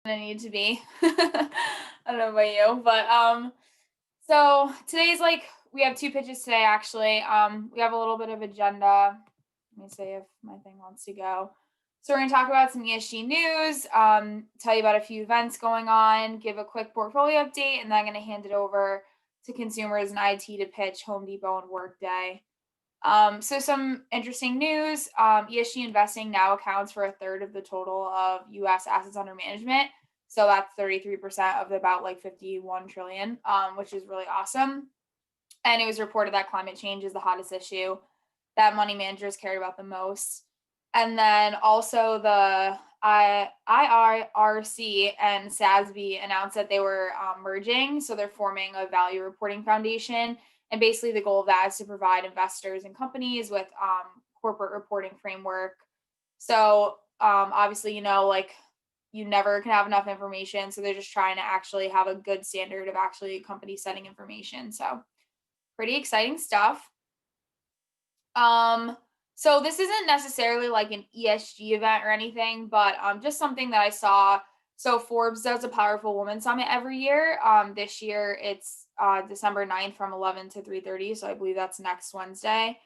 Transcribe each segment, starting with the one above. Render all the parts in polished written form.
I need to be. I don't know about you, but so today's like we have two pitches today actually. We have a little bit of agenda. Let me see if my thing wants to go. So we're gonna talk about some ESG news, tell you about a few events going on, give a quick portfolio update, and then I'm gonna hand it over to consumers and IT to pitch Home Depot and Workday. So some interesting news. ESG investing now accounts for a third of the total of US assets under management. So that's 33% of the about like 51 trillion, which is really awesome. And it was reported that climate change is the hottest issue that money managers cared about the most. And then also the IRC and SASB announced that they were merging. So they're forming a value reporting foundation. And basically, the goal of that is to provide investors and companies with corporate reporting framework. So obviously, like you never can have enough information. So they're just trying to actually have a good standard of actually company setting information. So pretty exciting stuff. So this isn't necessarily like an ESG event or anything, but just something that I saw. So Forbes does a Powerful Woman Summit every year. This year it's December 9th from 11 to 3:30. So I believe that's next Wednesday.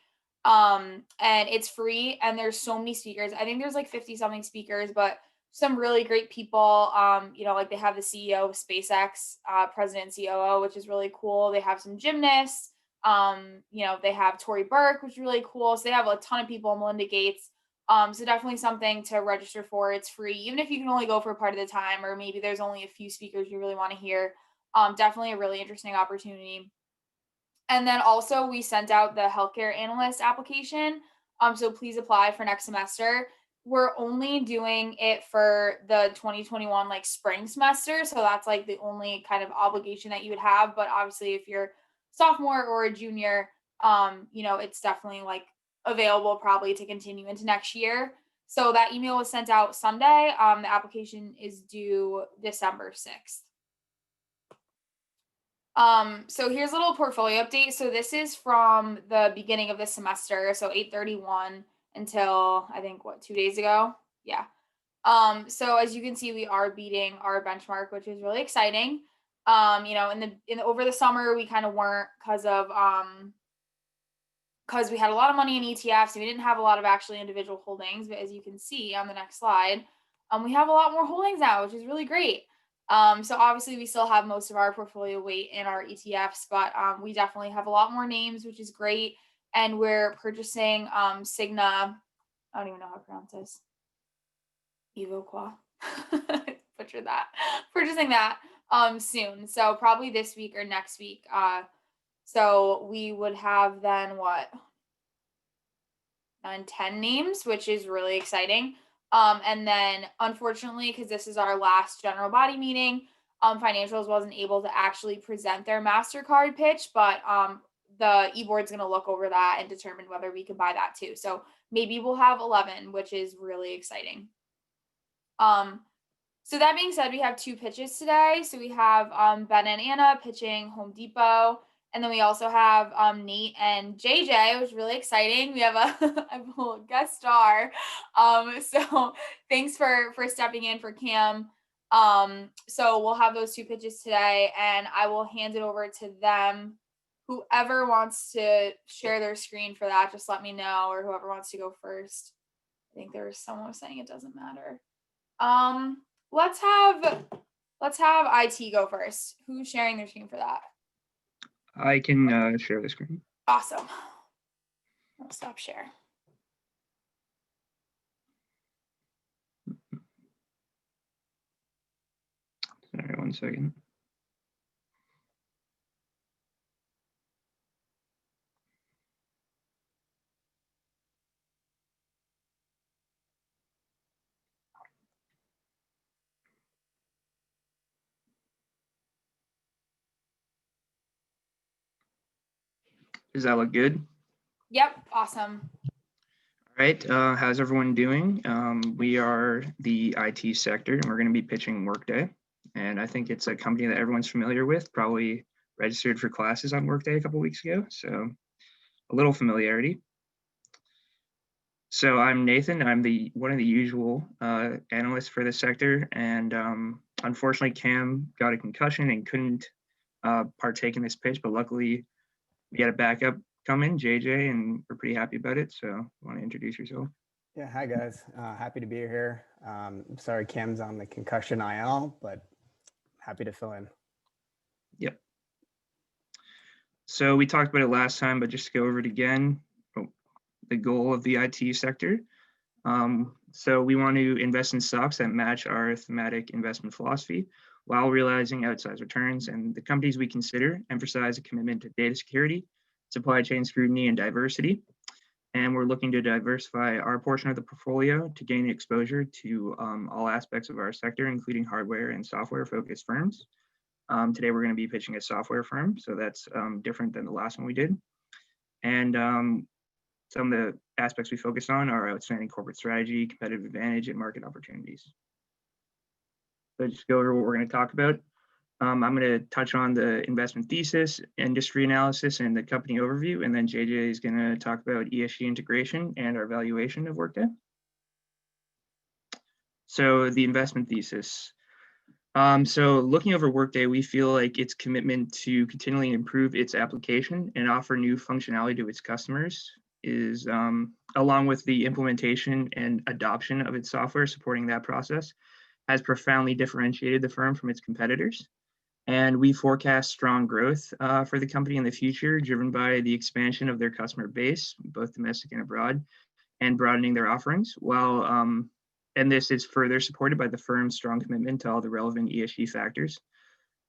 And it's free and there's so many speakers. I think there's like 50 something speakers, but some really great people. Like they have the CEO of SpaceX, president and COO, which is really cool. They have some gymnasts. They have Tory Burke, which is really cool. So they have a ton of people, Melinda Gates. So definitely something to register for. It's free, even if you can only go for a part of the time, or maybe there's only a few speakers you really want to hear. Definitely a really interesting opportunity. And then also we sent out the healthcare analyst application. So please apply for next semester. We're only doing it for the 2021 like spring semester. So that's like the only kind of obligation that you would have. But obviously if you're sophomore or a junior, it's definitely like available probably to continue into next year. So that email was sent out Sunday. The application is due December 6th. So here's a little portfolio update. So this is from the beginning of the semester, so 8/31 until I think 2 days ago. Yeah. So as you can see, we are beating our benchmark, which is really exciting. Over the summer we kind of weren't because we had a lot of money in ETFs and we didn't have a lot of actually individual holdings, but as you can see on the next slide, we have a lot more holdings now, which is really great. So obviously we still have most of our portfolio weight in our ETFs, but we definitely have a lot more names, which is great. And we're purchasing Cigna. I don't even know how to pronounce this. Evoqua. Butchered that. Purchasing that soon. So probably this week or next week. So we would have then 10 names, which is really exciting. And then unfortunately, because this is our last general body meeting, Financials wasn't able to actually present their MasterCard pitch, but the e-board's going to look over that and determine whether we can buy that too. So maybe we'll have 11, which is really exciting. So that being said, we have two pitches today. So we have Ben and Anna pitching Home Depot. And then we also have Nate and JJ, which is really exciting. We have a guest star. So thanks for stepping in for Cam. So we'll have those two pitches today, and I will hand it over to them. Whoever wants to share their screen for that, just let me know, or whoever wants to go first. I think there was someone saying it doesn't matter. Let's have IT go first. Who's sharing their screen for that? I can share the screen. Awesome. I'll stop share. Sorry, 1 second. Does that look good? Yep, awesome. All right, how's everyone doing? We are the IT sector, and we're going to be pitching Workday. And I think it's a company that everyone's familiar with, probably registered for classes on Workday a couple weeks ago, so a little familiarity. So I'm Nathan. I'm one of the usual analysts for this sector, and Unfortunately, Cam got a concussion and couldn't partake in this pitch, but luckily we had a backup come in, JJ, and we're pretty happy about it. So want to introduce yourself? Yeah, hi guys. Happy to be here. Sorry Cam's on the concussion IL, but happy to fill in. Yep. So we talked about it last time, but just to go over it again, the goal of the IT sector. So we want to invest in stocks that match our thematic investment philosophy while realizing outsized returns. And the companies we consider emphasize a commitment to data security, supply chain scrutiny, and diversity. And we're looking to diversify our portion of the portfolio to gain exposure to all aspects of our sector, including hardware and software focused firms. Today, we're going to be pitching a software firm, so that's different than the last one we did. And some of the aspects we focus on are outstanding corporate strategy, competitive advantage, and market opportunities. So just go over what we're going to talk about. I'm going to touch on the investment thesis, industry analysis, and the company overview, and then JJ is going to talk about ESG integration and our valuation of Workday. So the investment thesis. So looking over Workday, we feel like its commitment to continually improve its application and offer new functionality to its customers is, along with the implementation and adoption of its software supporting that process, has profoundly differentiated the firm from its competitors. And we forecast strong growth for the company in the future, driven by the expansion of their customer base, both domestic and abroad, and broadening their offerings. And this is further supported by the firm's strong commitment to all the relevant ESG factors.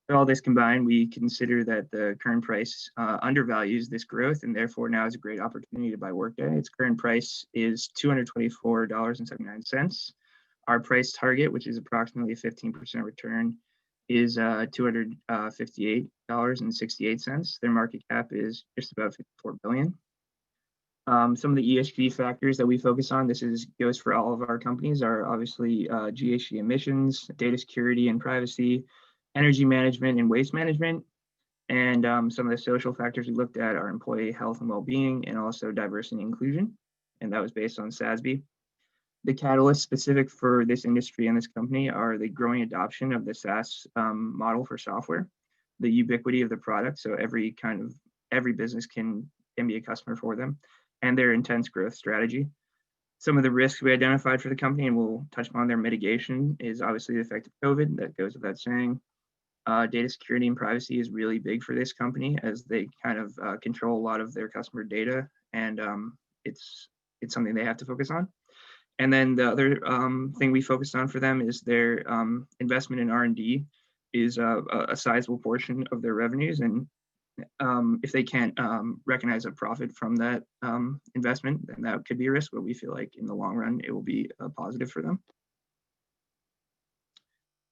With all this combined, we consider that the current price undervalues this growth, and therefore now is a great opportunity to buy Workday. Its current price is $224.79. Our price target, which is approximately a 15% return, is $258.68. Their market cap is just about $54 billion. Some of the ESG factors that we focus on, goes for all of our companies, are obviously GHG emissions, data security and privacy, energy management and waste management. And some of the social factors we looked at are employee health and well-being, and also diversity and inclusion. And that was based on SASB. The catalysts specific for this industry and this company are the growing adoption of the SaaS model for software, the ubiquity of the product, so every business can be a customer for them, and their intense growth strategy. Some of the risks we identified for the company, and we'll touch on their mitigation, is obviously the effect of COVID. That goes without saying. Data security and privacy is really big for this company, as they kind of control a lot of their customer data, and it's something they have to focus on. And then the other thing we focused on for them is their investment in R&D is a sizable portion of their revenues. And if they can't recognize a profit from that investment, then that could be a risk, but we feel like in the long run, it will be a positive for them.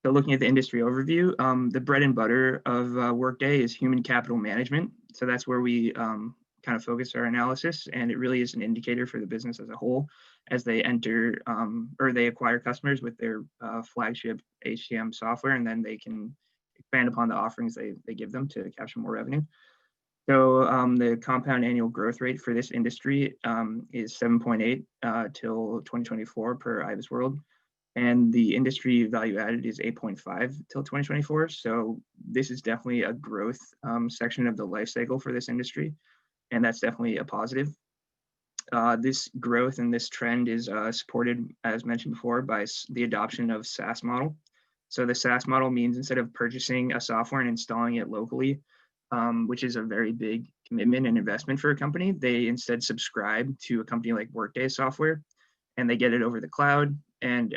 So looking at the industry overview, the bread and butter of Workday is human capital management. So that's where we kind of focus our analysis, and it really is an indicator for the business as a whole as they enter or they acquire customers with their flagship HCM software, and then they can expand upon the offerings they give them to capture more revenue. So the compound annual growth rate for this industry is 7.8 till 2024 per IBIS World. And the industry value added is 8.5 till 2024. So this is definitely a growth section of the life cycle for this industry. And that's definitely a positive. This growth and this trend is supported, as mentioned before, by the adoption of SaaS model. So the SaaS model means instead of purchasing a software and installing it locally, which is a very big commitment and investment for a company, they instead subscribe to a company like Workday software, and they get it over the cloud. And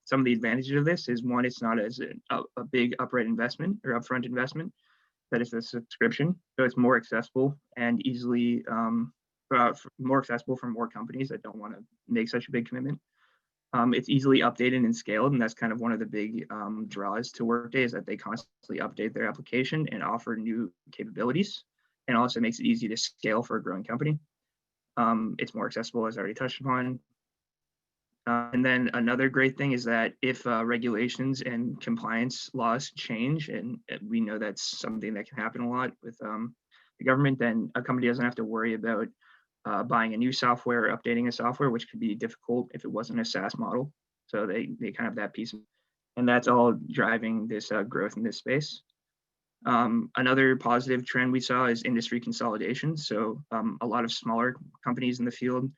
some of the advantages of this is, one, it's not as a big upfront investment, that is a subscription. So it's more accessible and easily more accessible for more companies that don't want to make such a big commitment. It's easily updated and scaled, and that's kind of one of the big draws to Workday, is that they constantly update their application and offer new capabilities, and also makes it easy to scale for a growing company. It's more accessible, as I already touched upon. And then another great thing is that if regulations and compliance laws change, and we know that's something that can happen a lot with the government, then a company doesn't have to worry about buying a new software or updating a software, which could be difficult if it wasn't a SaaS model. So they kind of have that piece. And that's all driving this growth in this space. Another positive trend we saw is industry consolidation. So a lot of smaller companies in the field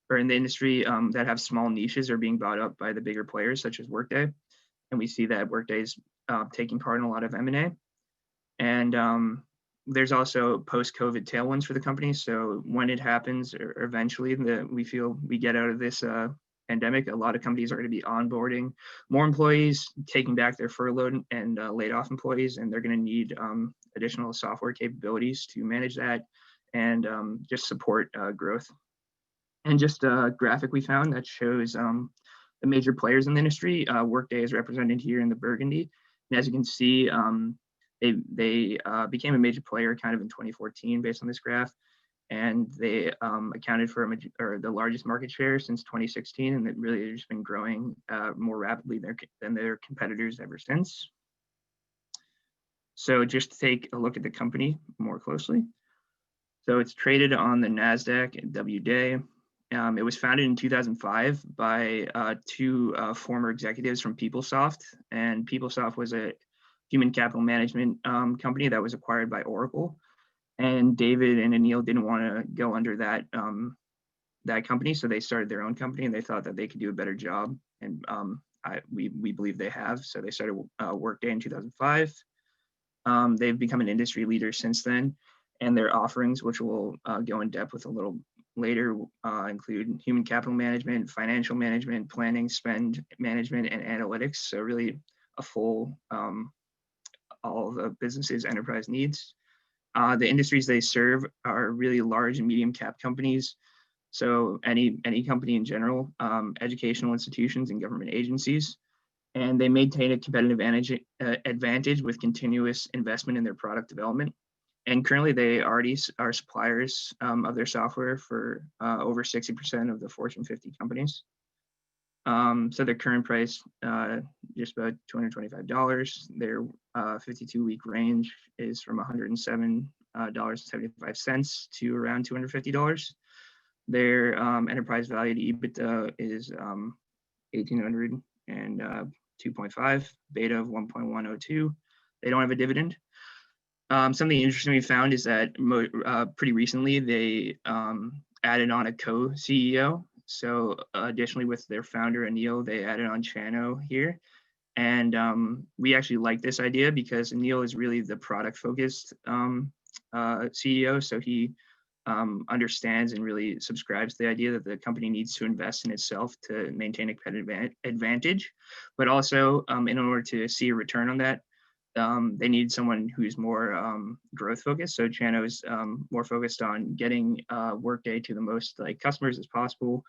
or in the industry that have small niches are being bought up by the bigger players such as Workday. And we see that Workday is taking part in a lot of M&A. And there's also post-COVID tailwinds for the company. So when it happens, or eventually we feel we get out of this pandemic, a lot of companies are going to be onboarding more employees, taking back their furloughed and laid off employees, and they're going to need additional software capabilities to manage that and just support growth. And just a graphic we found that shows the major players in the industry. Workday is represented here in the burgundy. And as you can see, they became a major player kind of in 2014 based on this graph. And they accounted for the largest market share since 2016, and it really has just been growing more rapidly than their competitors ever since. So just to take a look at the company more closely. So it's traded on the NASDAQ and WDAY. It was founded in 2005 by two former executives from PeopleSoft, and PeopleSoft was a human capital management company that was acquired by Oracle. And David and Anil didn't want to go under that that company, so they started their own company, and they thought that they could do a better job. And we believe they have. So they started Workday in 2005. They've become an industry leader since then, and their offerings, which we'll go in depth with a little later, include human capital management, financial management, planning, spend management, and analytics. So really a full all the businesses enterprise needs. The industries they serve are really large and medium cap companies. So any company in general, educational institutions and government agencies. And they maintain a competitive advantage with continuous investment in their product development. And currently they already are suppliers of their software for over 60% of the Fortune 50 companies. So their current price, just about $225. Their 52-week range is from $107.75 to around $250. Their enterprise value to EBITDA is 1,800 and 2.5, beta of 1.102. They don't have a dividend. Something interesting we found is that pretty recently they added on a co-CEO. So additionally with their founder Anil, they added on Chano here. And we actually like this idea because Anil is really the product focused CEO. So he understands and really subscribes to the idea that the company needs to invest in itself to maintain a competitive advantage. But also in order to see a return on that, they need someone who's more growth focused. So Chano is more focused on getting Workday to the most customers as possible,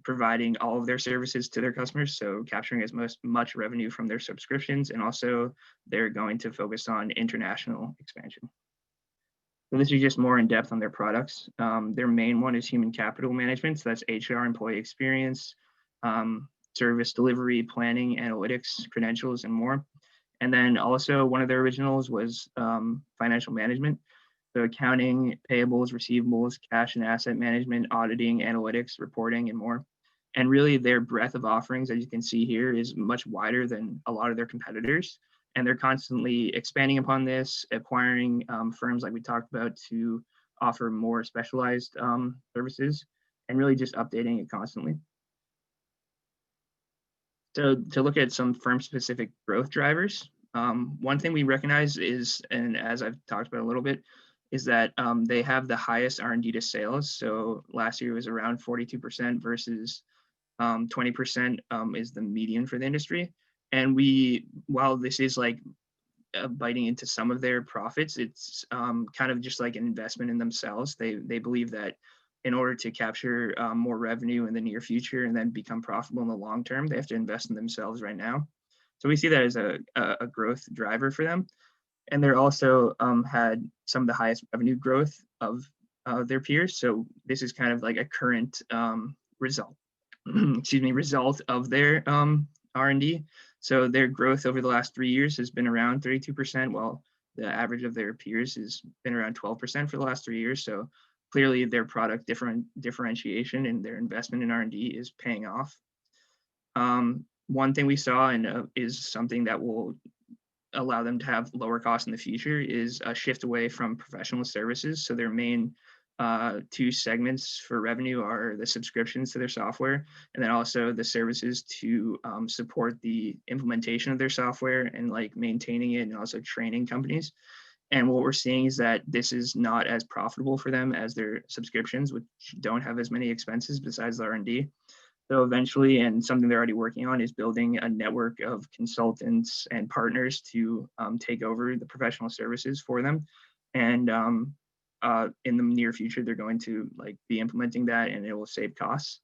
providing all of their services to their customers, so capturing as much revenue from their subscriptions, and also they're going to focus on international expansion. So this is just more in depth on their products. Their main one is human capital management, so that's HR, employee experience, service delivery, planning, analytics, credentials, and more. And then also one of their originals was financial management. So accounting, payables, receivables, cash and asset management, auditing, analytics, reporting, and more. And really their breadth of offerings, as you can see here, is much wider than a lot of their competitors. And they're constantly expanding upon this, acquiring firms like we talked about to offer more specialized services, and really just updating it constantly. So to look at some firm-specific growth drivers, one thing we recognize is, and as I've talked about a little bit, is that they have the highest R&D to sales. So last year was around 42% versus 20% is the median for the industry. And while this is like biting into some of their profits, it's kind of just like an investment in themselves. They believe that in order to capture more revenue in the near future and then become profitable in the long term, they have to invest in themselves right now. So we see that as a growth driver for them. And they're also had some of the highest revenue growth of their peers. So this is kind of like a current result of their R&D. So their growth over the last 3 years has been around 32%, while the average of their peers has been around 12% for the last 3 years. So clearly their product differentiation and their investment in R&D is paying off. one thing we saw and is something that will allow them to have lower costs in the future is a shift away from professional services. So their main two segments for revenue are the subscriptions to their software, and then also the services to support the implementation of their software and like maintaining it and also training companies. And what we're seeing is that this is not as profitable for them as their subscriptions, which don't have as many expenses besides the R&D. So eventually, and something they're already working on, is building a network of consultants and partners to take over the professional services for them. And in the near future, they're going to like be implementing that, and it will save costs.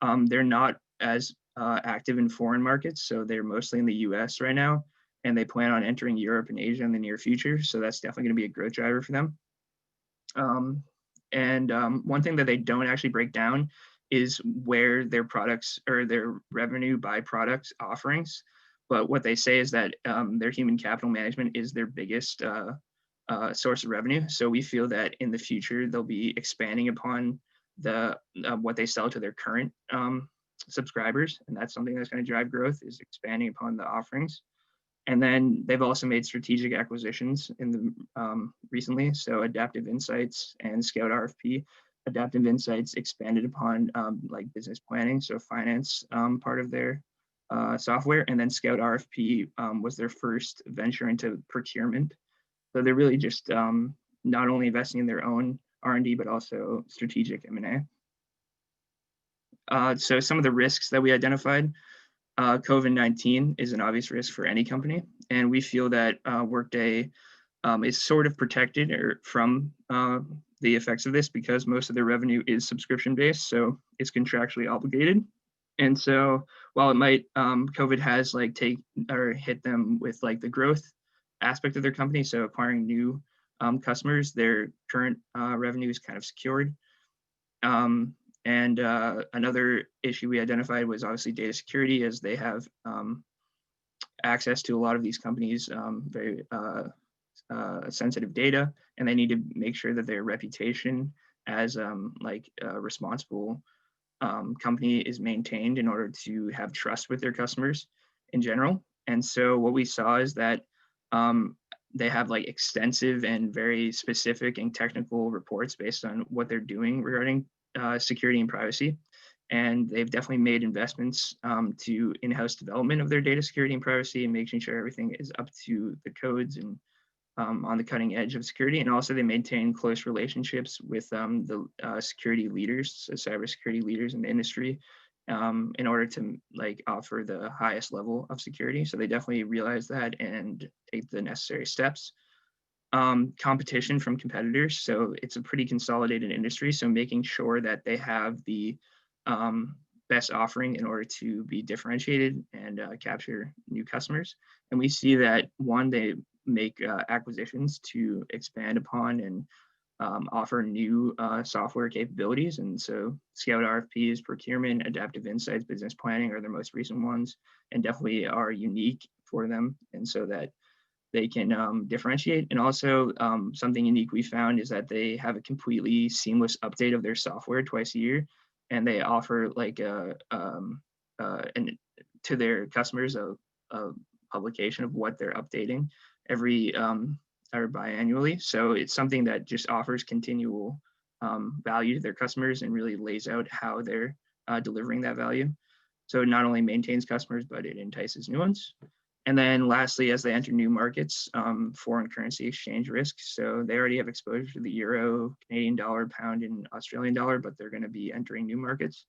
They're not as active in foreign markets, so they're mostly in the U.S. right now, and they plan on entering Europe and Asia in the near future. So that's definitely going to be a growth driver for them. One thing that they don't actually break down is where their products or their revenue by products offerings. But what they say is that their human capital management is their biggest source of revenue. So we feel that in the future, they'll be expanding upon the what they sell to their current subscribers. And that's something that's going to drive growth, is expanding upon the offerings. And then they've also made strategic acquisitions in the recently. So Adaptive Insights and Scout RFP. Adaptive Insights expanded upon like business planning, so finance part of their software. And then Scout RFP was their first venture into procurement. So they're really just not only investing in their own R&D, but also strategic M&A. So some of the risks that we identified. COVID-19 is an obvious risk for any company, and we feel that Workday is sort of protected from the effects of this because most of their revenue is subscription-based, so it's contractually obligated. And so while it might, COVID has like hit them with like the growth aspect of their company, so acquiring new customers, their current revenue is kind of secured. And another issue we identified was obviously data security, as they have access to a lot of these companies' very sensitive data, and they need to make sure that their reputation as a responsible company is maintained in order to have trust with their customers in general. And so what we saw is that they have like extensive and very specific and technical reports based on what they're doing regarding security and privacy. And they've definitely made investments to in-house development of their data security and privacy, and making sure everything is up to the codes and on the cutting edge of security. And also they maintain close relationships with the security leaders, so cybersecurity leaders in the industry, in order to like offer the highest level of security. So they definitely realize that and take the necessary steps. Competition from competitors. So it's a pretty consolidated industry. So making sure that they have the best offering in order to be differentiated and capture new customers. And we see that one, they make acquisitions to expand upon and offer new software capabilities. And so Scout RFPs, procurement, Adaptive Insights, business planning are their most recent ones, and definitely are unique for them. And so that they can differentiate. And also something unique we found is that they have a completely seamless update of their software twice a year. And they offer like to their customers a publication of what they're updating every or biannually. So it's something that just offers continual value to their customers and really lays out how they're delivering that value. So it not only maintains customers, but it entices new ones. And then lastly, as they enter new markets, foreign currency exchange risk. So they already have exposure to the euro, Canadian dollar, pound, and Australian dollar, but they're going to be entering new markets.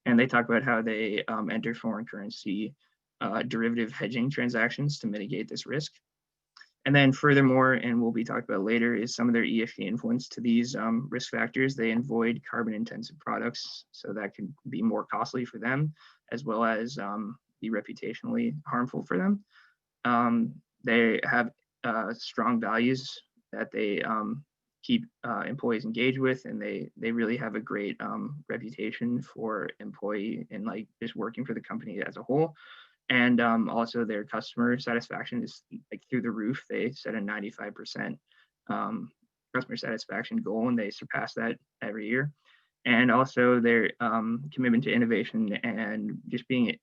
And they talk about how they enter foreign currency derivative hedging transactions to mitigate this risk. And then furthermore, and we'll be talking about later, is some of their ESG influence to these risk factors. They avoid carbon intensive products, so that can be more costly for them, as well as be reputationally harmful for them. They have strong values that they keep employees engaged with, and they really have a great reputation for employee and like just working for the company as a whole. And also their customer satisfaction is like through the roof. They set a 95% customer satisfaction goal, and they surpass that every year. And also their commitment to innovation and just being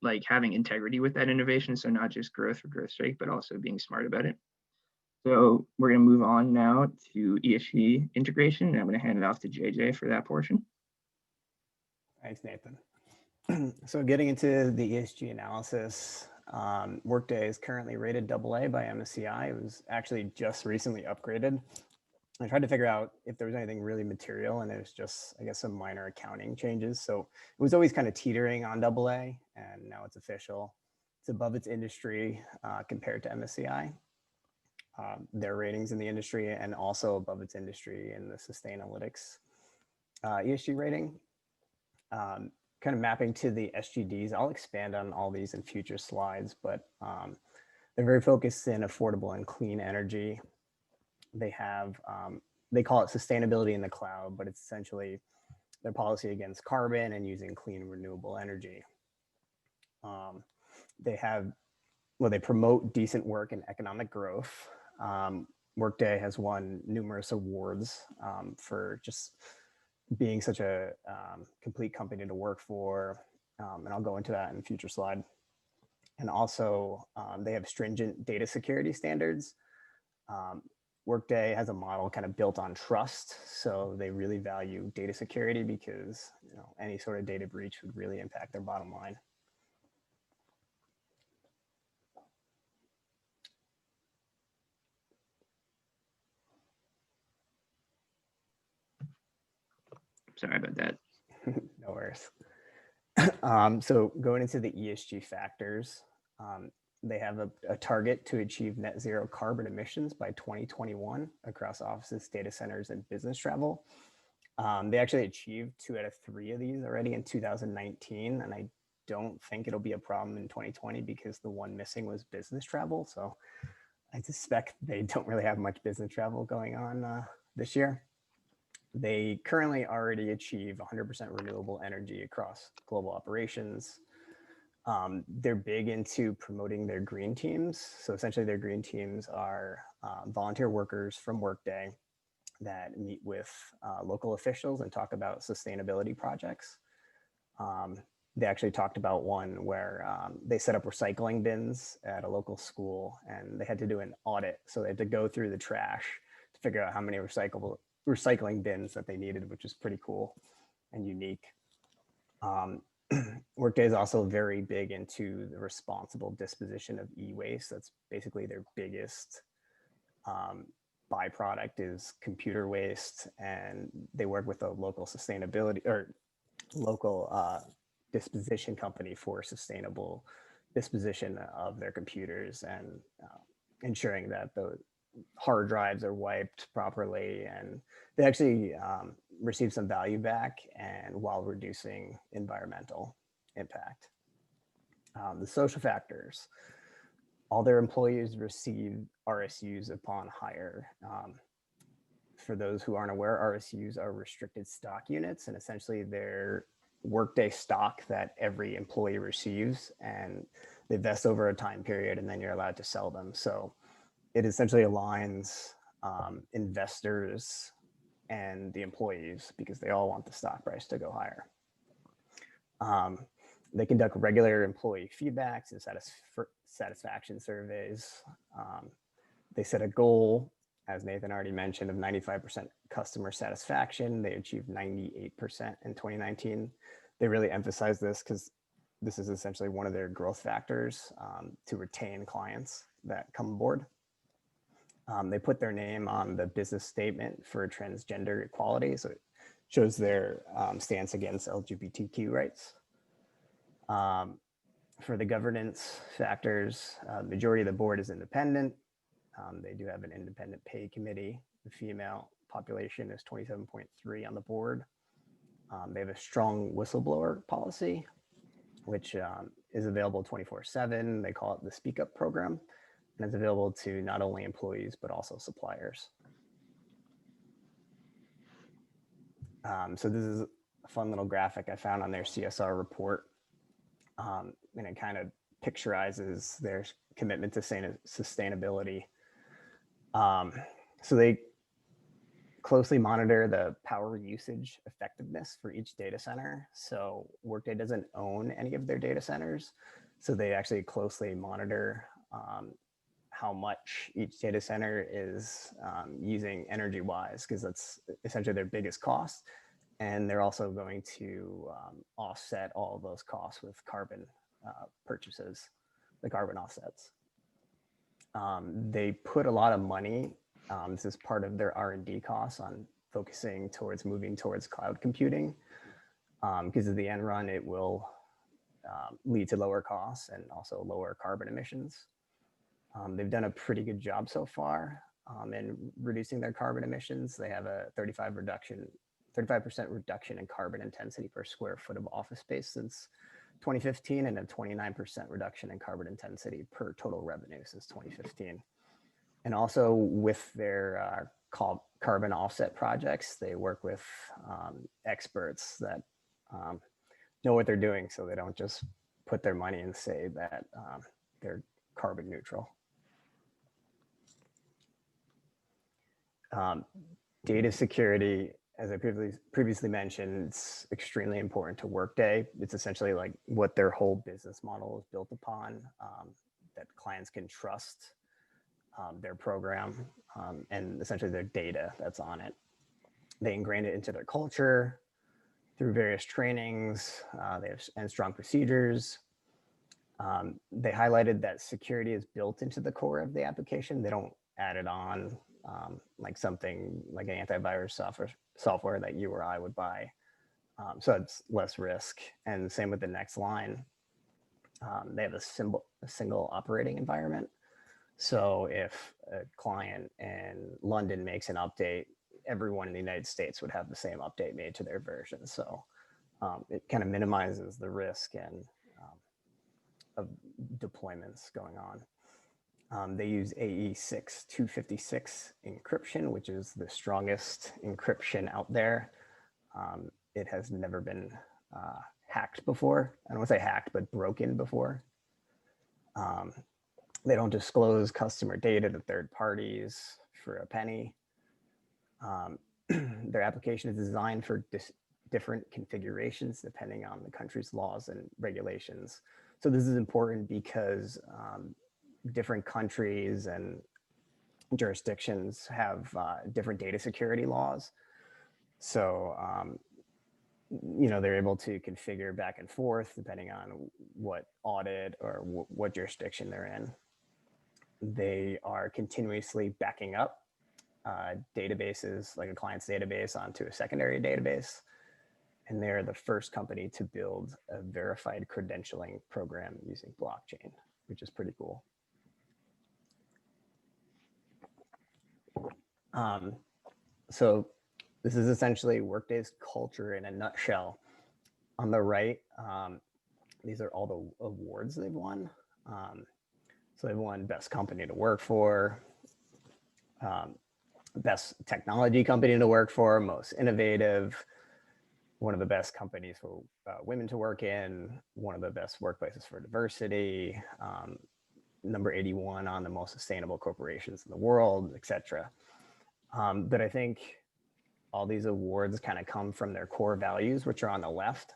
like having integrity with that innovation. So not just growth for growth's sake, but also being smart about it. So we're going to move on now to ESG integration, and I'm going to hand it off to JJ for that portion. Thanks, Nathan. So getting into the ESG analysis, Workday is currently rated AA by MSCI. It was actually just recently upgraded. I tried to figure out if there was anything really material, and it was just, I guess, some minor accounting changes. So it was always kind of teetering on AA, and now it's official. It's above its industry compared to MSCI, their ratings in the industry, and also above its industry in the Sustainalytics ESG rating. Kind of mapping to the SGDs. I'll expand on all these in future slides, but they're very focused in affordable and clean energy. They have, they call it sustainability in the cloud, but it's essentially their policy against carbon and using clean renewable energy. They have, well, they promote decent work and economic growth. Workday has won numerous awards for just being such a complete company to work for. And I'll go into that in a future slide. And also they have stringent data security standards. Workday has a model kind of built on trust. So they really value data security because any sort of data breach would really impact their bottom line. Sorry about that. No worries. So going into the ESG factors, they have a target to achieve net zero carbon emissions by 2021 across offices, data centers, and business travel. They actually achieved 2 out of 3 of these already in 2019, and I don't think it'll be a problem in 2020 because the one missing was business travel. So I suspect they don't really have much business travel going on this year. They currently already achieve 100% renewable energy across global operations. They're big into promoting their green teams. So essentially their green teams are volunteer workers from Workday that meet with local officials and talk about sustainability projects. They actually talked about one where they set up recycling bins at a local school and they had to do an audit. So they had to go through the trash to figure out how many recycling bins that they needed, which is pretty cool and unique. Workday is also very big into the responsible disposition of e-waste. That's basically their biggest byproduct is computer waste, and they work with a local sustainability or local disposition company for sustainable disposition of their computers and ensuring that the hard drives are wiped properly, and they actually receive some value back and while reducing environmental impact. The social factors, all their employees receive RSUs upon hire. For those who aren't aware, RSUs are restricted stock units, and essentially they're Workday stock that every employee receives, and they vest over a time period, and then you're allowed to sell them. So it essentially aligns investors and the employees because they all want the stock price to go higher. They conduct regular employee feedbacks and satisfaction surveys. They set a goal, as Nathan already mentioned, of 95% customer satisfaction. They achieved 98% in 2019. They really emphasize this because this is essentially one of their growth factors to retain clients that come aboard. They put their name on the business statement for transgender equality, so it shows their stance against LGBTQ rights. For the governance factors, majority of the board is independent. They do have an independent pay committee. The female population is 27.3 on the board. They have a strong whistleblower policy, which is available 24/7. They call it the Speak Up program, and it's available to not only employees, but also suppliers. So this is a fun little graphic I found on their CSR report. And it kind of picturizes their commitment to sustainability. So they closely monitor the power usage effectiveness for each data center. So Workday doesn't own any of their data centers. So they actually closely monitor how much each data center is using energy wise, because that's essentially their biggest cost. And they're also going to offset all of those costs with carbon purchases, the carbon offsets. They put a lot of money. This is part of their R&D costs on focusing towards moving towards cloud computing, because of the end run, it will lead to lower costs and also lower carbon emissions. They've done a pretty good job so far in reducing their carbon emissions. They have a 35% reduction in carbon intensity per square foot of office space since 2015, and a 29% reduction in carbon intensity per total revenue since 2015. And also with their carbon offset projects, they work with experts that know what they're doing, so they don't just put their money and say that they're carbon neutral. Data security, as I previously mentioned, it's extremely important to Workday. It's essentially like what their whole business model is built upon, that clients can trust their program and essentially their data that's on it. They ingrain it into their culture through various trainings. They have strong procedures. They highlighted that security is built into the core of the application. They don't add it on like something like an antivirus software that you or I would buy. So it's less risk. And same with the next line. They have a single operating environment. So if a client in London makes an update, everyone in the United States would have the same update made to their version. So it kind of minimizes the risk and of deployments going on. They use AE6 256 encryption, which is the strongest encryption out there. It has never been hacked before. I don't want to say hacked, but broken before. They don't disclose customer data to third parties for a penny. Their application is designed for different configurations depending on the country's laws and regulations. So this is important because different countries and jurisdictions have different data security laws. So, they're able to configure back and forth depending on what audit or what jurisdiction they're in. They are continuously backing up databases, like a client's database, onto a secondary database. And they're the first company to build a verified credentialing program using blockchain, which is pretty cool. So this is essentially Workday's culture in a nutshell. On the right, these are all the awards they've won. So they've won Best Company to Work For, Best Technology Company to Work For, Most Innovative, one of the best companies for women to work in, one of the best workplaces for diversity, number 81 on the most sustainable corporations in the world, etc. But I think all these awards kind of come from their core values, which are on the left.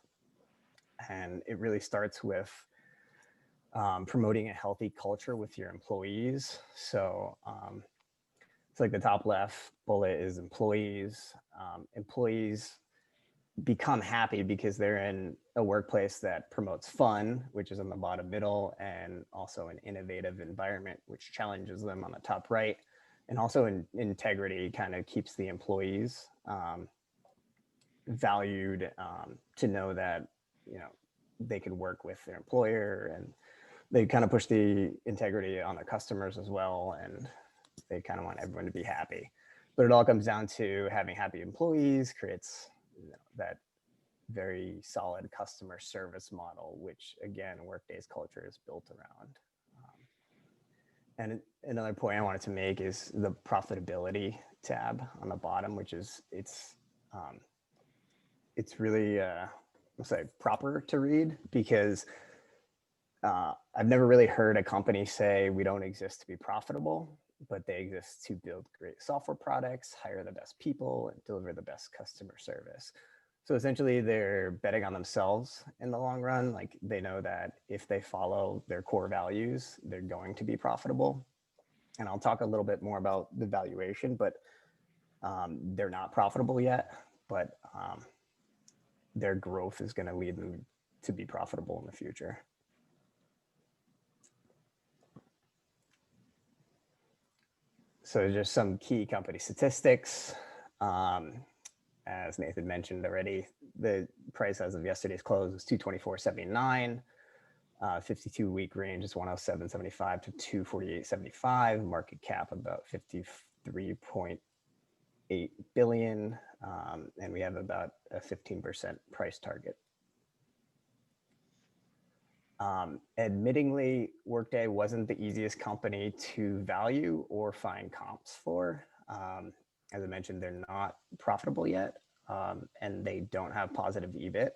And it really starts with promoting a healthy culture with your employees. So it's like the top left bullet is employees. Employees become happy because they're in a workplace that promotes fun, which is on the bottom middle, and also an innovative environment, which challenges them on the top right. And also integrity kind of keeps the employees valued, to know that, they could work with their employer, and they kind of push the integrity on their customers as well. And they kind of want everyone to be happy. But it all comes down to having happy employees creates that very solid customer service model, which again, Workday's culture is built around. And another point I wanted to make is the profitability tab on the bottom, which is it's really let's say proper to read, because I've never really heard a company say we don't exist to be profitable. but they exist to build great software products, hire the best people, and deliver the best customer service. So essentially, they're betting on themselves in the long run. Like they know that if they follow their core values, they're going to be profitable. And I'll talk a little bit more about the valuation, but they're not profitable yet, but their growth is going to lead them to be profitable in the future. So just some key company statistics. As Nathan mentioned already, the price as of yesterday's close was $224.79. 52-week range is 107.75 to 248.75. Market cap about 53.8 billion, and we have about a 15% price target. Admittingly, Workday wasn't the easiest company to value or find comps for. As I mentioned, they're not profitable yet, and they don't have positive EBIT.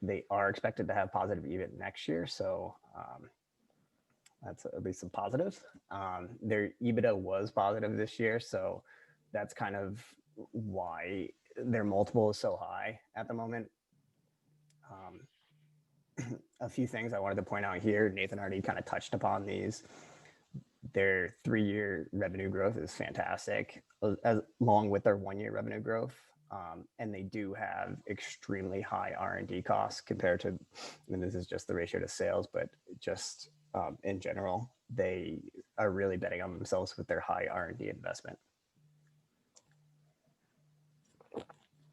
They are expected to have positive EBIT next year, so that's at least some positive. Their EBITDA was positive this year, so that's kind of why their multiple is so high at the moment. A few things I wanted to point out here. Nathan already kind of touched upon these. Their 3-year revenue growth is fantastic, along with their 1-year revenue growth. And they do have extremely high R&D costs compared to, and this is just the ratio to sales, but just in general, they are really betting on themselves with their high R&D investment.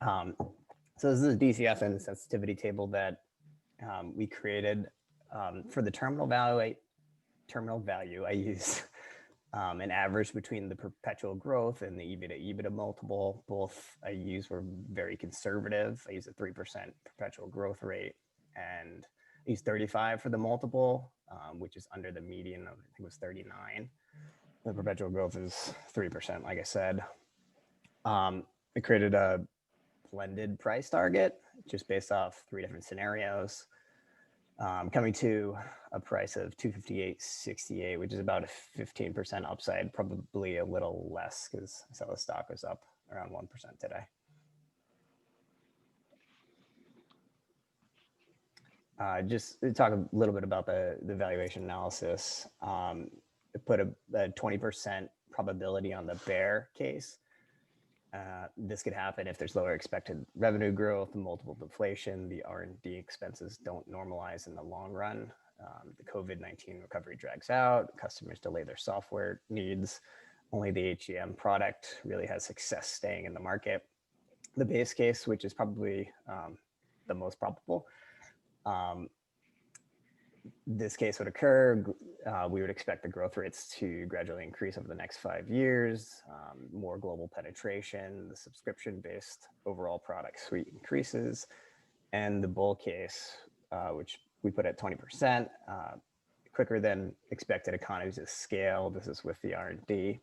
So this is a DCF and sensitivity table that we created for the terminal value. I use an average between the perpetual growth and the EBITDA multiple. Both I use were very conservative. I use a 3% perpetual growth rate, and I use 35 for the multiple, which is under the median of, I think it was 39. The perpetual growth is 3%, like I said. I created a blended price target just based off 3 different scenarios, coming to a price of 258.68, which is about a 15% upside, probably a little less because I saw the stock was up around 1% today. Just to talk a little bit about the valuation analysis. Put a 20% probability on the bear case. This could happen if there's lower expected revenue growth, multiple deflation, the R&D expenses don't normalize in the long run, the COVID-19 recovery drags out, customers delay their software needs, only the HCM product really has success staying in the market. The base case, which is probably the most probable, this case would occur. We would expect the growth rates to gradually increase over the next 5 years, more global penetration, the subscription-based overall product suite increases, and the bull case, which we put at 20%, quicker than expected economies of scale. This is with the R&D,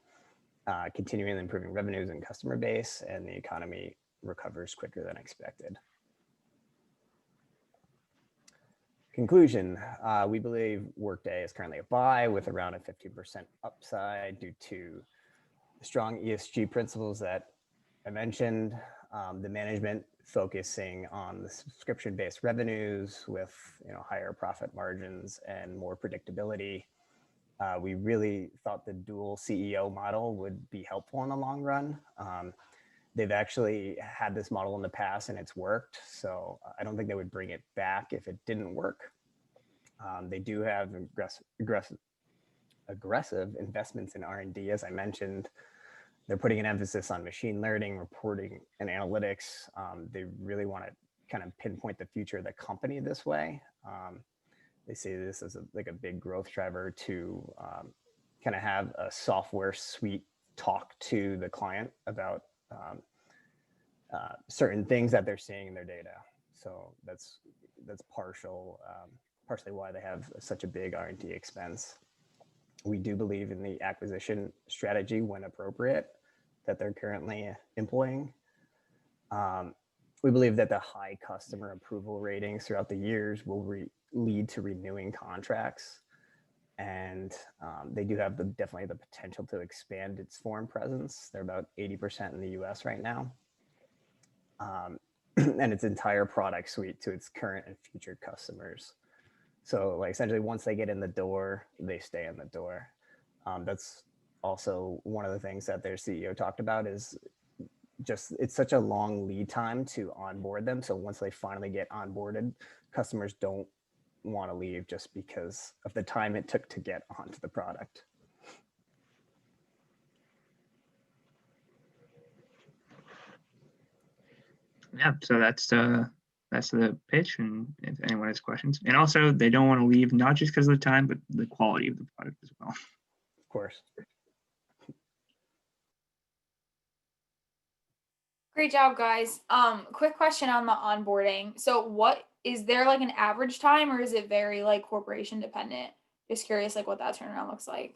continuing improving revenues and customer base, and the economy recovers quicker than expected. Conclusion, we believe Workday is currently a buy with around a 15% upside due to strong ESG principles that I mentioned, the management focusing on the subscription-based revenues with higher profit margins and more predictability. We really thought the dual CEO model would be helpful in the long run. They've actually had this model in the past and it's worked. So I don't think they would bring it back if it didn't work. They do have aggressive investments in R&D, as I mentioned. They're putting an emphasis on machine learning, reporting, and analytics. They really want to kind of pinpoint the future of the company this way. They see this as like a big growth driver to kind of have a software suite talk to the client about certain things that they're seeing in their data. So that's partially why they have such a big R&D expense. We do believe in the acquisition strategy when appropriate that they're currently employing. We believe that the high customer approval ratings throughout the years will lead to renewing contracts. and they do have definitely the potential to expand its foreign presence. They're about 80% in the US right now. And its entire product suite to its current and future customers. So like essentially once they get in the door, they stay in the door. That's also one of the things that their CEO talked about is just it's such a long lead time to onboard them. So once they finally get onboarded, customers don't want to leave just because of the time it took to get onto the product. Yeah, so that's the pitch, and if anyone has questions. And also, they don't want to leave, not just because of the time, but the quality of the product as well. Of course. Great job, guys. Quick question on the onboarding. So what is there like an average time, or is it very like corporation dependent? Just curious like what that turnaround looks like.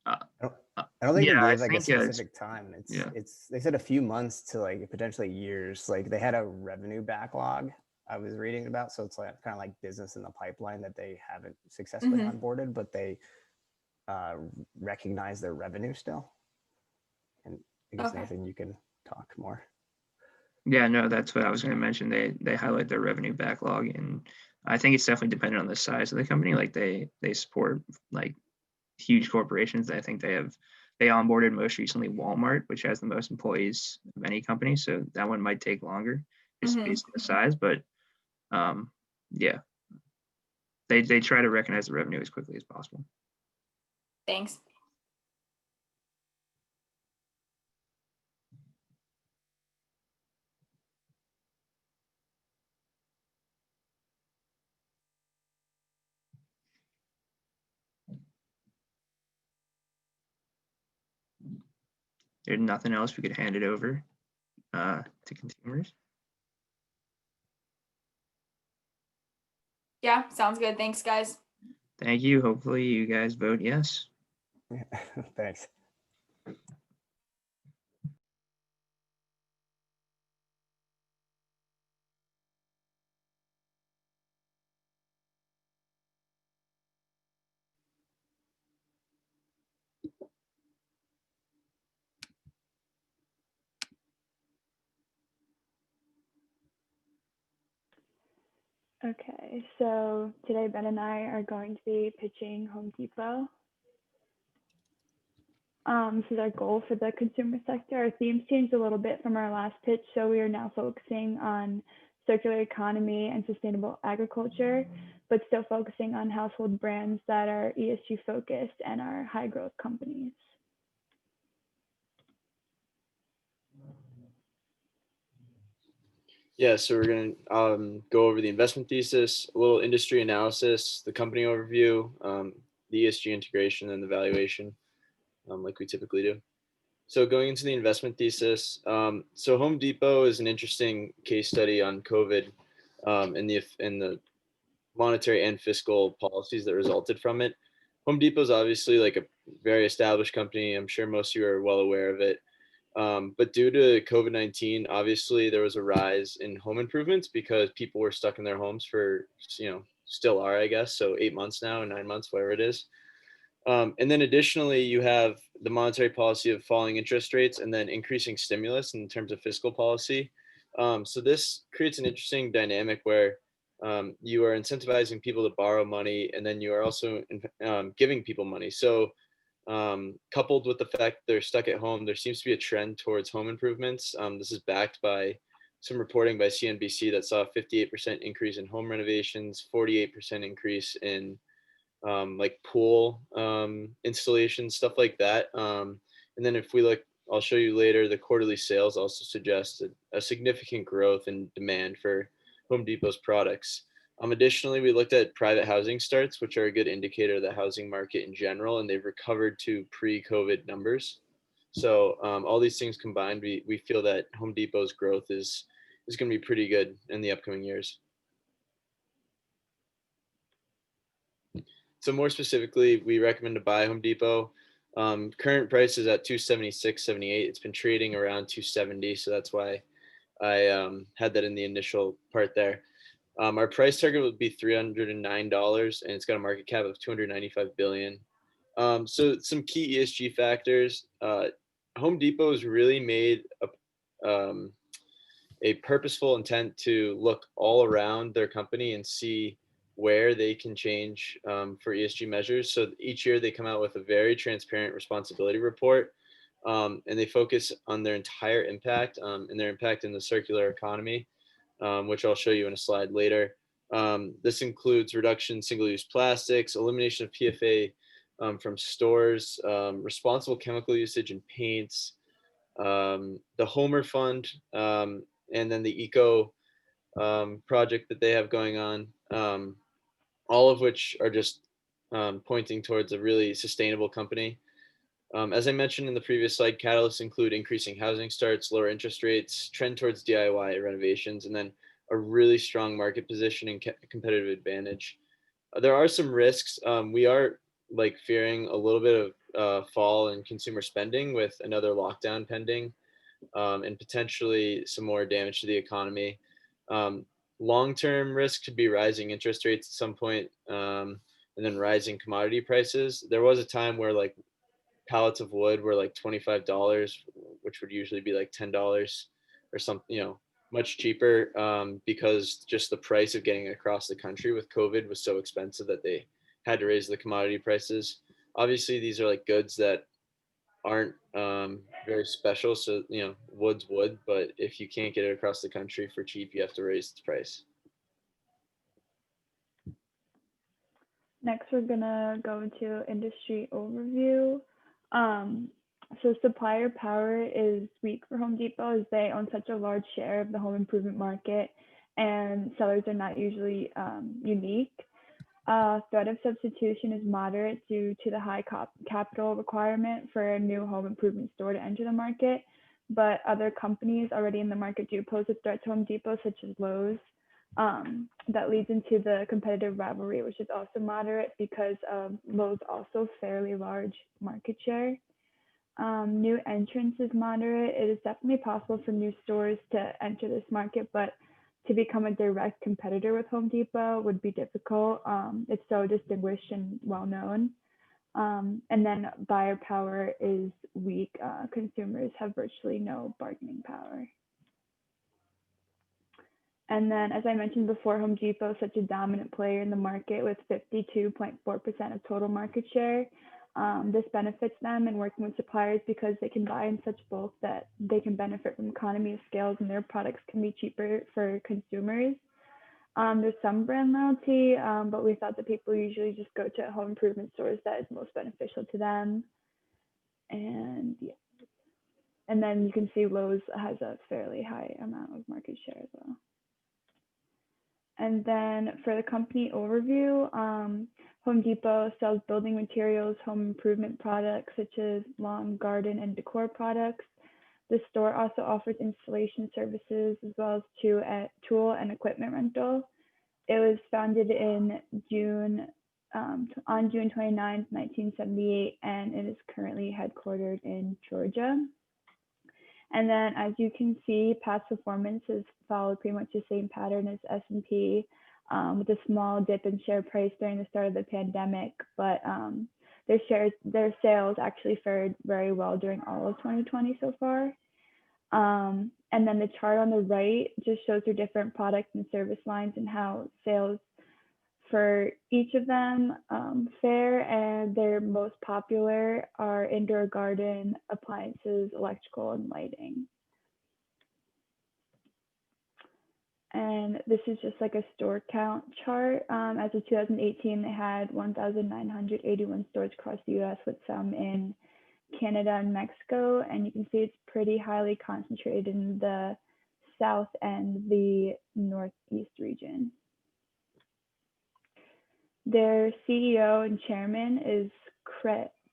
I don't think they Yeah, I gave like a think, yeah, specific time. yeah. It's they said a few months to like potentially years. Like they had a revenue backlog I was reading about, so it's like kind of like business in the pipeline that they haven't successfully onboarded, but they recognize their revenue still. And I guess Nathan, you can talk more. Yeah, no, that's what I was going to mention. They highlight their revenue backlog, and I think it's definitely dependent on the size of the company. Like they support like huge corporations. I think they onboarded most recently Walmart, which has the most employees of any company. So that one might take longer just based on the size. But yeah, they try to recognize the revenue as quickly as possible. Thanks. There's nothing else. We could hand it over to consumers. Yeah, sounds good. Thanks, guys. Thank you. Hopefully you guys vote yes. Thanks. Okay, so today Ben and I are going to be pitching Home Depot. This is our goal for the consumer sector. Our themes changed a little bit from our last pitch, so we are now focusing on circular economy and sustainable agriculture, but still focusing on household brands that are ESG focused and are high growth companies. Yeah, so we're going to go over the investment thesis, a little industry analysis, the company overview, the ESG integration, and the valuation, like we typically do. So going into the investment thesis, so Home Depot is an interesting case study on COVID and the monetary and fiscal policies that resulted from it. Home Depot is obviously like a very established company. I'm sure most of you are well aware of it. But due to COVID-19, obviously there was a rise in home improvements because people were stuck in their homes for, still are, I guess. So 8 months now, 9 months, whatever it is. And then additionally, you have the monetary policy of falling interest rates and then increasing stimulus in terms of fiscal policy. So this creates an interesting dynamic where you are incentivizing people to borrow money and then you are also giving people money. So coupled with the fact they're stuck at home, there seems to be a trend towards home improvements. This is backed by some reporting by CNBC that saw a 58% increase in home renovations, 48% increase in like pool installations, stuff like that. And then if we look, I'll show you later, the quarterly sales also suggest a significant growth in demand for Home Depot's products. Additionally, we looked at private housing starts, which are a good indicator of the housing market in general, and they've recovered to pre-COVID numbers. So all these things combined, we feel that Home Depot's growth is going to be pretty good in the upcoming years. So more specifically, we recommend to buy Home Depot. Current price is at $276.78. It's been trading around $270, so that's why I had that in the initial part there. Our price target would be $309, and it's got a market cap of 295 billion. So some key ESG factors. Home Depot has really made a purposeful intent to look all around their company and see where they can change for ESG measures. So each year they come out with a very transparent responsibility report, and they focus on their entire impact and their impact in the circular economy, which I'll show you in a slide later. This includes reduction in single-use plastics, elimination of PFA from stores, responsible chemical usage in paints, the Homer Fund, and then the Eco project that they have going on, all of which are just pointing towards a really sustainable company. As I mentioned in the previous slide, catalysts include increasing housing starts, lower interest rates, trend towards DIY renovations, and then a really strong market position and competitive advantage. There are some risks. We are like fearing a little bit of fall in consumer spending with another lockdown pending, and potentially some more damage to the economy. Long-term risk could be rising interest rates at some point, and then rising commodity prices. There was a time where like pallets of wood were like $25, which would usually be like $10 or something, much cheaper, because just the price of getting across the country with COVID was so expensive that they had to raise the commodity prices. Obviously, these are like goods that aren't very special, so wood's wood, but if you can't get it across the country for cheap, you have to raise the price. Next, we're gonna go into industry overview. So supplier power is weak for Home Depot as they own such a large share of the home improvement market, and sellers are not usually unique. Threat of substitution is moderate due to the high capital requirement for a new home improvement store to enter the market, but other companies already in the market do pose a threat to Home Depot, such as Lowe's. That leads into the competitive rivalry, which is also moderate because Lowe's also fairly large market share. New entrants is moderate. It is definitely possible for new stores to enter this market, but to become a direct competitor with Home Depot would be difficult. It's so distinguished and well known. And then buyer power is weak. Consumers have virtually no bargaining power. And then, as I mentioned before, Home Depot is such a dominant player in the market with 52.4% of total market share. This benefits them in working with suppliers because they can buy in such bulk that they can benefit from economy of scales and their products can be cheaper for consumers. There's some brand loyalty, but we thought that people usually just go to home improvement stores that is most beneficial to them. And yeah. And then you can see Lowe's has a fairly high amount of market share as well. And then for the company overview, Home Depot sells building materials, home improvement products such as lawn, garden, and decor products. The store also offers installation services as well as tool and equipment rental. It was founded on June 29, 1978, and it is currently headquartered in Georgia. And then, as you can see, past performance has followed pretty much the same pattern as S&P, with a small dip in share price during the start of the pandemic. But their sales actually fared very well during all of 2020 so far. And then the chart on the right just shows their different products and service lines and how sales for each of them fare, and their most popular are indoor garden, appliances, electrical, and lighting. And this is just like a store count chart. As of 2018, they had 1,981 stores across the US with some in Canada and Mexico. And you can see it's pretty highly concentrated in the South and the Northeast region. Their CEO and chairman is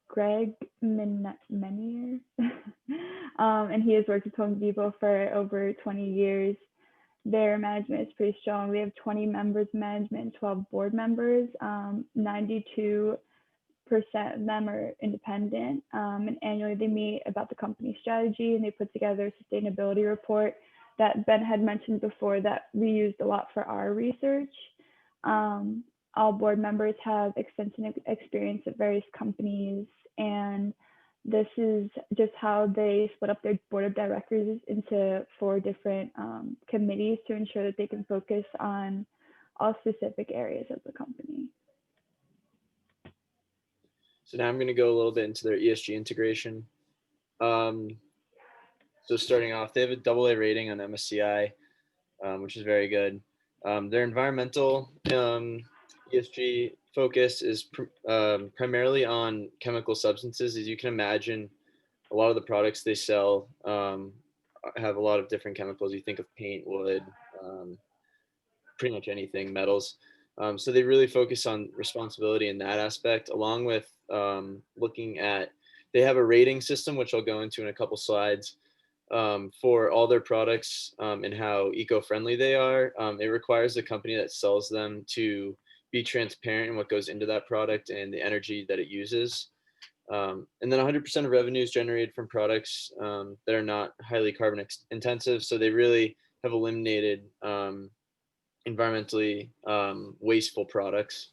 Greg Menier, and he has worked with Home Depot for over 20 years. Their management is pretty strong. We have 20 members of management, 12 board members. 92% of them are independent, and annually they meet about the company strategy and they put together a sustainability report that Ben had mentioned before that we used a lot for our research. All board members have extensive experience at various companies, and this is just how they split up their board of directors into 4 different committees to ensure that they can focus on all specific areas of the company. So now I'm going to go a little bit into their ESG integration. So starting off, they have a AA rating on MSCI, which is very good. Their environmental ESG focus is primarily on chemical substances. As you can imagine, a lot of the products they sell have a lot of different chemicals. You think of paint, wood, pretty much anything, metals. So they really focus on responsibility in that aspect, along with looking at, they have a rating system, which I'll go into in a couple slides, for all their products and how eco-friendly they are. It requires the company that sells them to be transparent in what goes into that product and the energy that it uses. And then 100% of revenue is generated from products that are not highly carbon intensive. So they really have eliminated environmentally wasteful products.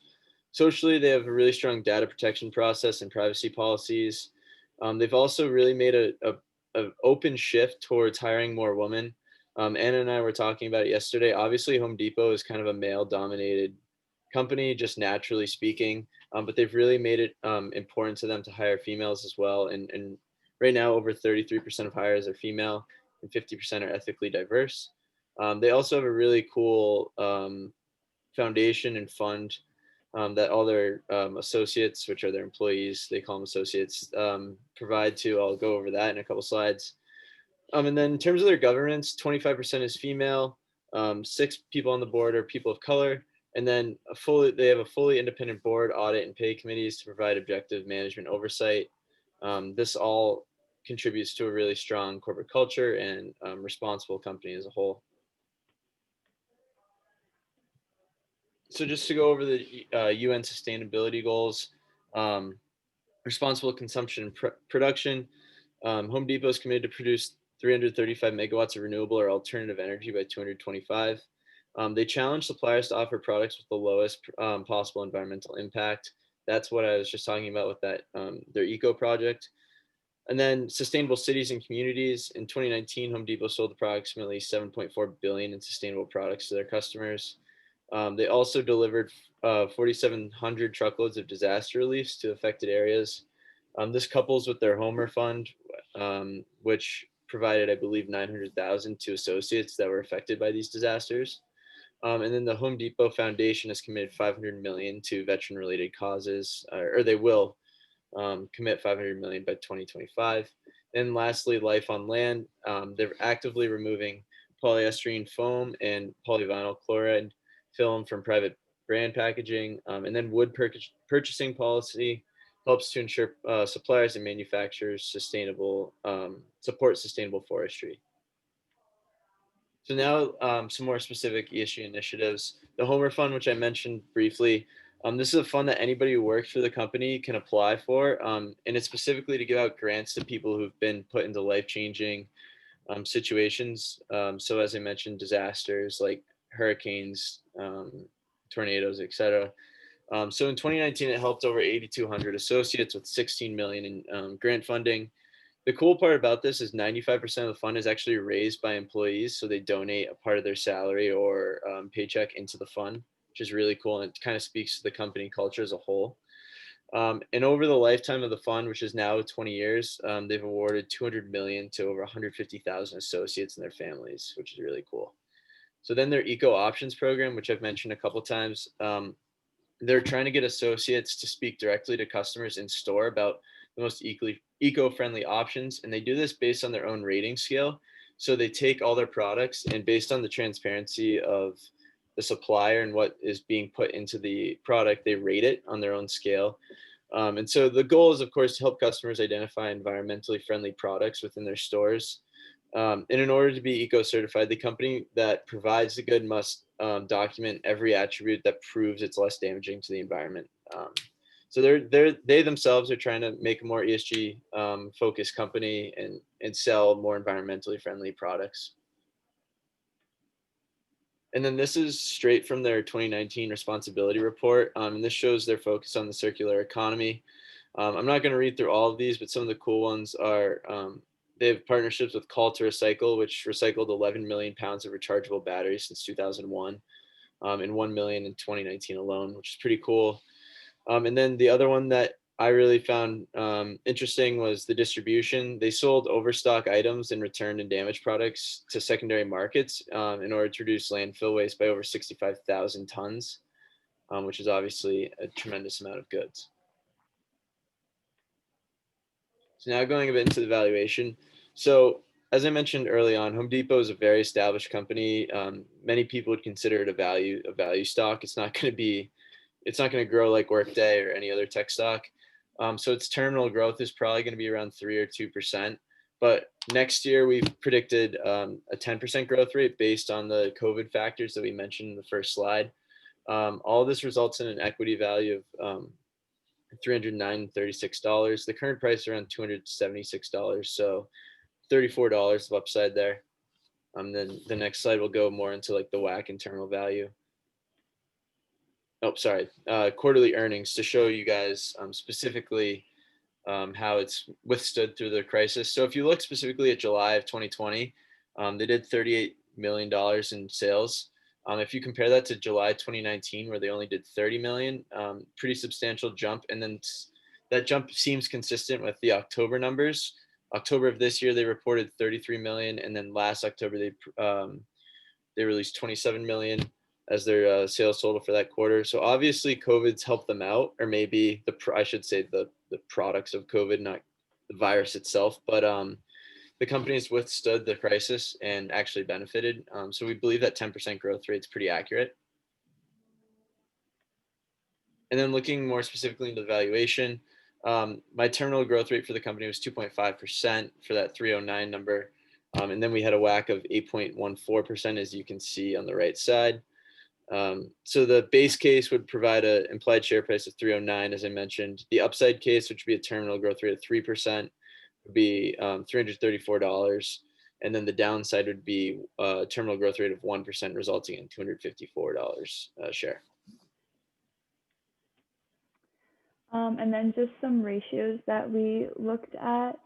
Socially, they have a really strong data protection process and privacy policies. They've also really made a open shift towards hiring more women. Anna and I were talking about it yesterday. Obviously, Home Depot is kind of a male-dominated company, just naturally speaking, but they've really made it important to them to hire females as well. And right now, over 33% of hires are female and 50% are ethically diverse. They also have a really cool foundation and fund that all their associates, which are their employees, they call them associates, provide to. I'll go over that in a couple slides. And then in terms of their governance, 25% is female, 6 people on the board are people of color, and then they have a fully independent board, audit, and pay committees to provide objective management oversight. This all contributes to a really strong corporate culture and responsible company as a whole. So just to go over the UN sustainability goals, responsible consumption and production. Home Depot is committed to produce 335 megawatts of renewable or alternative energy by 2025. They challenge suppliers to offer products with the lowest possible environmental impact. That's what I was just talking about with that their eco project. And then sustainable cities and communities. In 2019, Home Depot sold approximately 7.4 billion in sustainable products to their customers. They also delivered 4,700 truckloads of disaster reliefs to affected areas. This couples with their Homer Fund, which provided, I believe, 900,000 to associates that were affected by these disasters. And then the Home Depot Foundation has committed 500 million to veteran-related causes, or they will commit 500 million by 2025. And lastly, Life on Land. They're actively removing polyester foam and polyvinyl chloride film from private brand packaging. And then wood purchasing policy helps to ensure suppliers and manufacturers support sustainable forestry. So now some more specific ESG initiatives. The Homer Fund, which I mentioned briefly, this is a fund that anybody who works for the company can apply for, and it's specifically to give out grants to people who've been put into life-changing situations. So as I mentioned, disasters like hurricanes, tornadoes, etc. So in 2019, it helped over 8,200 associates with 16 million in grant funding. The cool part about this is 95% of the fund is actually raised by employees. So they donate a part of their salary or paycheck into the fund, which is really cool. And it kind of speaks to the company culture as a whole. And over the lifetime of the fund, which is now 20 years, they've awarded 200 million to over 150,000 associates and their families, which is really cool. So then their eco options program, which I've mentioned a couple times, they're trying to get associates to speak directly to customers in store about the most eco-friendly options. And they do this based on their own rating scale. So they take all their products and based on the transparency of the supplier and what is being put into the product, they rate it on their own scale. And so the goal is, of course, to help customers identify environmentally friendly products within their stores. And in order to be eco-certified, the company that provides the good must document every attribute that proves it's less damaging to the environment. So they themselves are trying to make a more ESG focused company and sell more environmentally friendly products. And then this is straight from their 2019 responsibility report. And this shows their focus on the circular economy. I'm not going to read through all of these, but some of the cool ones are they have partnerships with Call to Recycle, which recycled 11 million pounds of rechargeable batteries since 2001, and 1 million in 2019 alone, which is pretty cool. And then the other one that I really found interesting was the distribution. They sold overstock items and returned and damaged products to secondary markets in order to reduce landfill waste by over 65,000 tons, which is obviously a tremendous amount of goods. So now going a bit into the valuation. So as I mentioned early on, Home Depot is a very established company. Many people would consider it a value stock. It's not going to grow like Workday or any other tech stock. So its terminal growth is probably going to be around 3 or 2%. But next year, we've predicted a 10% growth rate based on the COVID factors that we mentioned in the first slide. All this results in an equity value of $309.36. The current price is around $276, so $34 of upside there. Then the next slide will go more into like the WACC and terminal value. Oh, sorry, quarterly earnings to show you guys specifically how it's withstood through the crisis. So if you look specifically at July of 2020, they did $38 million in sales. If you compare that to July 2019, where they only did 30 million, pretty substantial jump. And then that jump seems consistent with the October numbers. October of this year, they reported 33 million. And then last October, they released 27 million as their sales total for that quarter. So obviously COVID's helped them out, or maybe I should say the products of COVID, not the virus itself, but the company's withstood the crisis and actually benefited. So we believe that 10% growth rate is pretty accurate. And then looking more specifically into the valuation, my terminal growth rate for the company was 2.5% for that 309 number. And then we had a WACC of 8.14%, as you can see on the right side. So the base case would provide an implied share price of 309, as I mentioned. The upside case, which would be a terminal growth rate of 3%, would be $334. And then the downside would be a terminal growth rate of 1%, resulting in $254 a share. And then just some ratios that we looked at.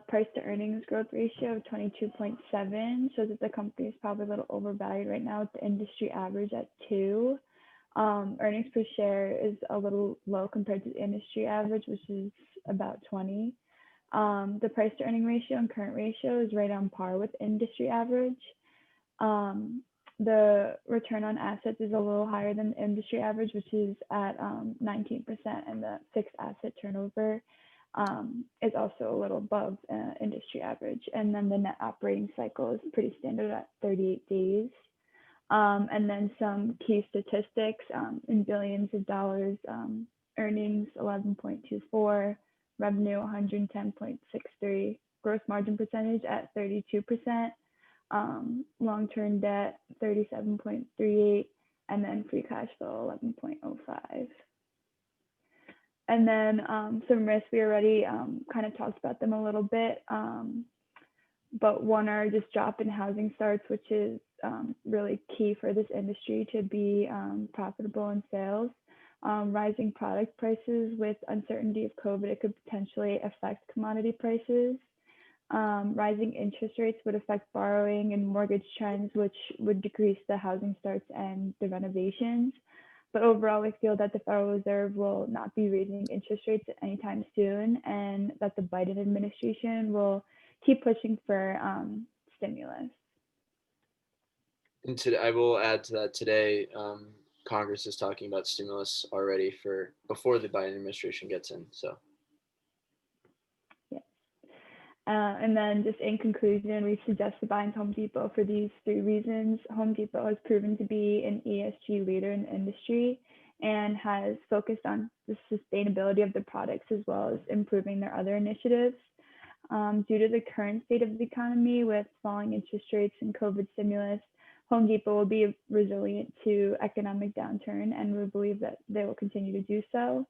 Price to earnings growth ratio of 22.7 shows that the company is probably a little overvalued right now with the industry average at 2. Earnings per share is a little low compared to the industry average, which is about 20. The price to earning ratio and current ratio is right on par with industry average. The return on assets is a little higher than the industry average, which is at 19%, and the fixed asset turnover is also a little above industry average. And then the net operating cycle is pretty standard at 38 days. And then some key statistics in billions of dollars, earnings 11.24, revenue 110.63, gross margin percentage at 32%, long-term debt 37.38, and then free cash flow 11.05. And then some risks, we already kind of talked about them a little bit, but one are just drop in housing starts, which is really key for this industry to be profitable in sales. Rising product prices with uncertainty of COVID, it could potentially affect commodity prices. Rising interest rates would affect borrowing and mortgage trends, which would decrease the housing starts and the renovations. But overall, we feel that the Federal Reserve will not be raising interest rates anytime soon, and that the Biden administration will keep pushing for stimulus. And I will add to that today, Congress is talking about stimulus already before the Biden administration gets in. So. And then just in conclusion, we suggest buying Home Depot for these 3 reasons. Home Depot has proven to be an ESG leader in the industry and has focused on the sustainability of the products as well as improving their other initiatives. Due to the current state of the economy with falling interest rates and COVID stimulus, Home Depot will be resilient to economic downturn, and we believe that they will continue to do so.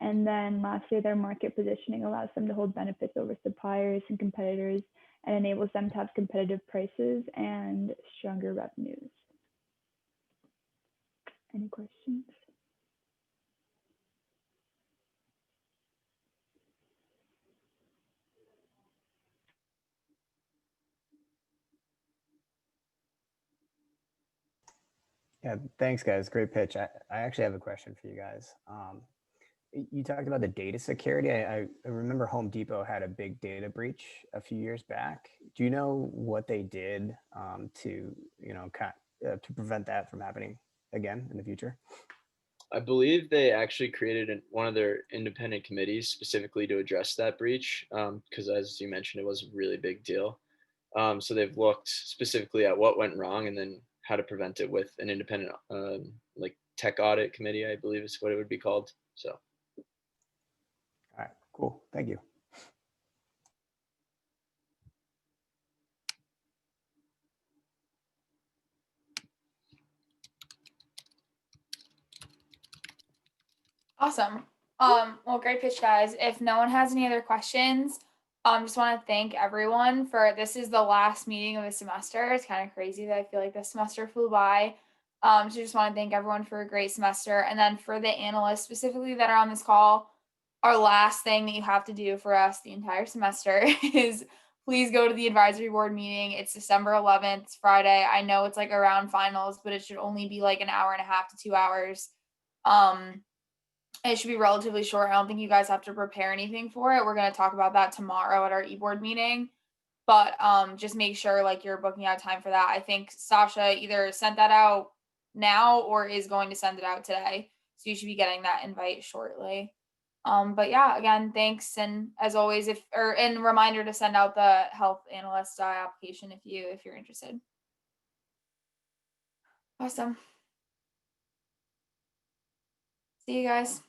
And then lastly, their market positioning allows them to hold benefits over suppliers and competitors and enables them to have competitive prices and stronger revenues. Any questions? Yeah, thanks, guys. Great pitch. I actually have a question for you guys. You talked about the data security. I remember Home Depot had a big data breach a few years back. Do you know what they did to, to prevent that from happening again in the future? I believe they actually created one of their independent committees specifically to address that breach, because as you mentioned, it was a really big deal. So they've looked specifically at what went wrong and then how to prevent it with an independent, like tech audit committee, I believe is what it would be called. So. All right, cool. Thank you. Awesome. Well, great pitch, guys. If no one has any other questions, just want to thank everyone for this is the last meeting of the semester. It's kind of crazy that I feel like this semester flew by. So just want to thank everyone for a great semester. And then for the analysts specifically that are on this call, our last thing that you have to do for us the entire semester is please go to the advisory board meeting. It's December 11th, it's Friday. I know it's like around finals, but it should only be like an hour and a half to 2 hours. It should be relatively short. I don't think you guys have to prepare anything for it. We're going to talk about that tomorrow at our e-board meeting. But just make sure like you're booking out time for that. I think Sasha either sent that out now or is going to send it out today. So you should be getting that invite shortly. But yeah, again, thanks. And as always, and reminder to send out the health analyst application if you're interested. Awesome. See you guys.